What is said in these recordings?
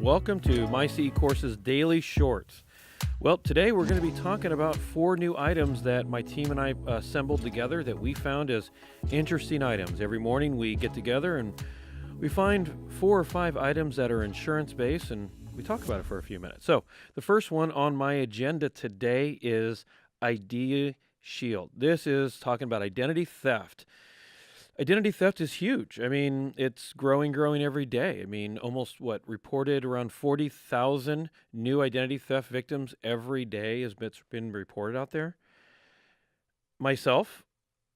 Welcome to My CE Courses Daily Shorts. Well, today we're going to be talking about 4 new items that my team and I assembled together that we found as interesting items. Every morning we get together and we find 4 or 5 items that are insurance-based, and we talk about it for a few minutes. So the first one on my agenda today is Idea Shield. This is talking about identity theft. Identity theft is huge. I mean, it's growing every day. I mean, almost reported around 40,000 new identity theft victims every day has been reported out there. Myself,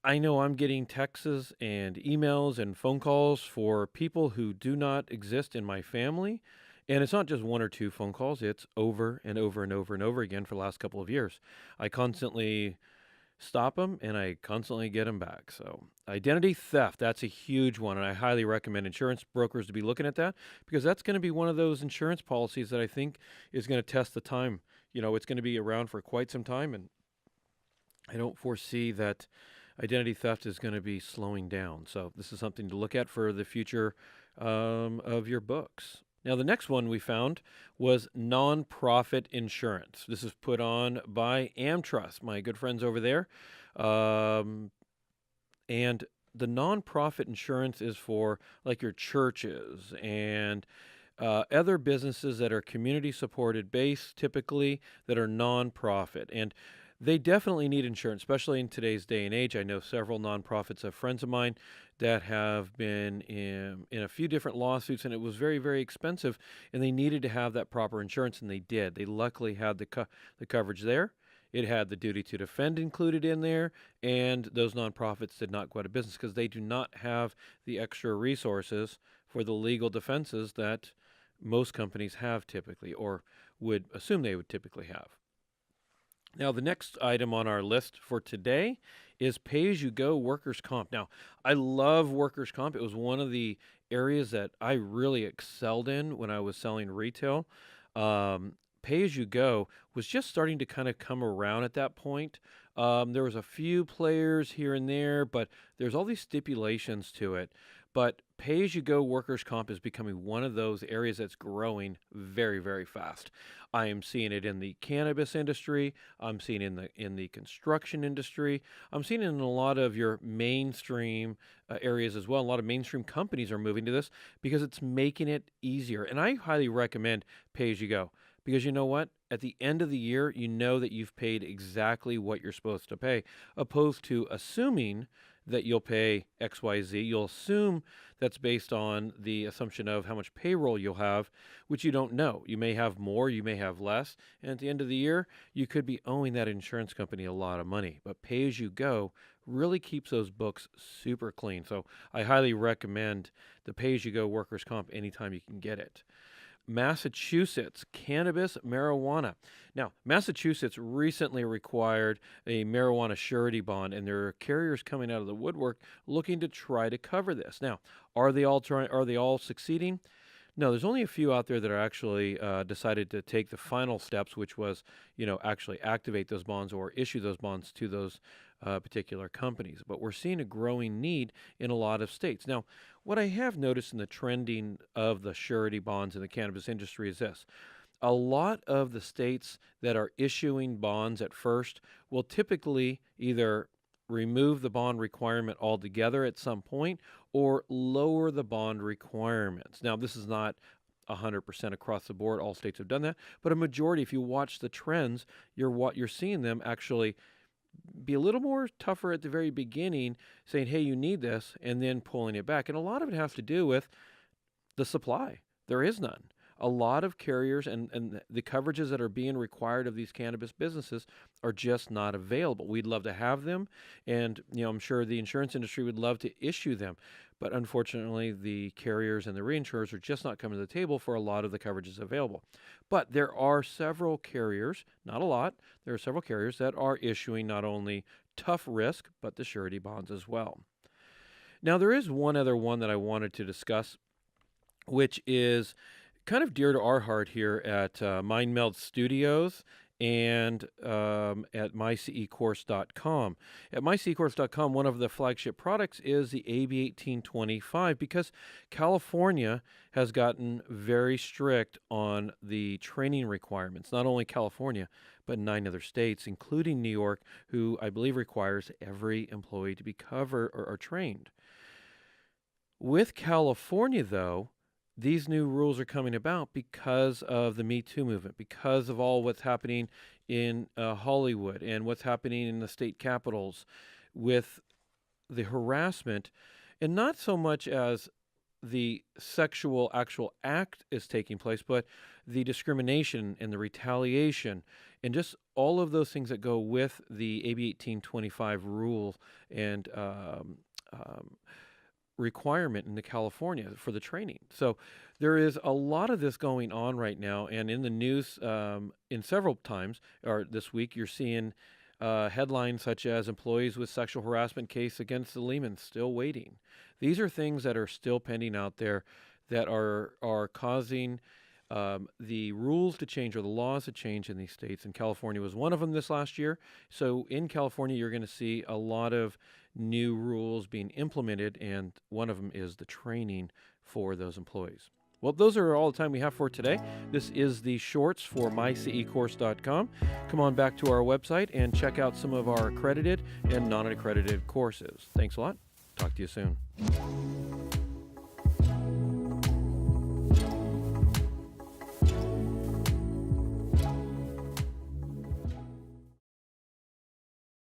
I know I'm getting texts and emails and phone calls for people who do not exist in my family. And it's not just 1 or 2 phone calls. It's over and over and over and over again for the last couple of years. I constantly stop them and I constantly get them back. So identity theft, that's a huge one. And I highly recommend insurance brokers to be looking at that, because that's going to be one of those insurance policies that I think is going to test the time. You know, it's going to be around for quite some time, and I don't foresee that identity theft is going to be slowing down. So this is something to look at for the future of your books. Now, the next one we found was nonprofit insurance. This is put on by AmTrust, my good friends over there. And the nonprofit insurance is for like your churches and other businesses that are community supported based, typically, that are nonprofit. And they definitely need insurance, especially in today's day and age. I know several nonprofits of friends of mine that have been in a few different lawsuits, and it was very, very expensive, and they needed to have that proper insurance, and they did. They luckily had the coverage there. It had the duty to defend included in there, and those nonprofits did not go out of business because they do not have the extra resources for the legal defenses that most companies have typically, or would assume they would typically have. Now, the next item on our list for today is pay-as-you-go workers' comp. Now, I love workers' comp. It was one of the areas that I really excelled in when I was selling retail. Pay-as-you-go was just starting to kind of come around at that point. There was a few players here and there, but there's all these stipulations to it. But pay-as-you-go workers' comp is becoming one of those areas that's growing very, very fast. I am seeing it in the cannabis industry. I'm seeing it in the construction industry. I'm seeing it in a lot of your mainstream areas as well. A lot of mainstream companies are moving to this because it's making it easier. And I highly recommend pay-as-you-go, because you know what? At the end of the year, you know that you've paid exactly what you're supposed to pay, opposed to assuming that you'll pay XYZ. You'll assume that's based on the assumption of how much payroll you'll have, which you don't know. You may have more, you may have less, and at the end of the year, you could be owing that insurance company a lot of money. But pay-as-you-go really keeps those books super clean. So I highly recommend the pay-as-you-go workers' comp anytime you can get it. Massachusetts, cannabis, marijuana. Now, Massachusetts recently required a marijuana surety bond, and there are carriers coming out of the woodwork looking to try to cover this. Now, are they all succeeding? No, there's only a few out there that are actually decided to take the final steps, which was, actually activate those bonds or issue those bonds to those particular companies. But we're seeing a growing need in a lot of states. Now, what I have noticed in the trending of the surety bonds in the cannabis industry is this. A lot of the states that are issuing bonds at first will typically either remove the bond requirement altogether at some point or lower the bond requirements. Now, this is not 100% across the board. All states have done that, but a majority, if you watch the trends, you're seeing them actually be a little more tougher at the very beginning, saying, hey, you need this, and then pulling it back. And a lot of it has to do with the supply. There is none. A lot of carriers and the coverages that are being required of these cannabis businesses are just not available. We'd love to have them, and I'm sure the insurance industry would love to issue them. But unfortunately, the carriers and the reinsurers are just not coming to the table for a lot of the coverages available. But there are several carriers, not a lot, there are several carriers that are issuing not only tough risk, but the surety bonds as well. Now, there is one other one that I wanted to discuss, which is kind of dear to our heart here at Mind Meld Studios, and at mycecourse.com. At mycecourse.com, one of the flagship products is the AB 1825 because California has gotten very strict on the training requirements. Not only California, but 9 other states, including New York, who I believe requires every employee to be covered or trained. With California, though, these new rules are coming about because of the Me Too movement, because of all what's happening in Hollywood and what's happening in the state capitals with the harassment, and not so much as the sexual actual act is taking place, but the discrimination and the retaliation and just all of those things that go with the AB 1825 rule and requirement in the California for the training. So there is a lot of this going on right now, and in the news in several times, or this week, you're seeing headlines such as employees with sexual harassment case against the Lehman still waiting. These are things that are still pending out there that are causing the rules to change or the laws to change in these states, and California was one of them this last year. So in California, you're going to see a lot of new rules being implemented, and one of them is the training for those employees. Well, those are all the time we have for today. This is the shorts for mycecourse.com. Come on back to our website and check out some of our accredited and non-accredited courses. Thanks a lot. Talk to you soon.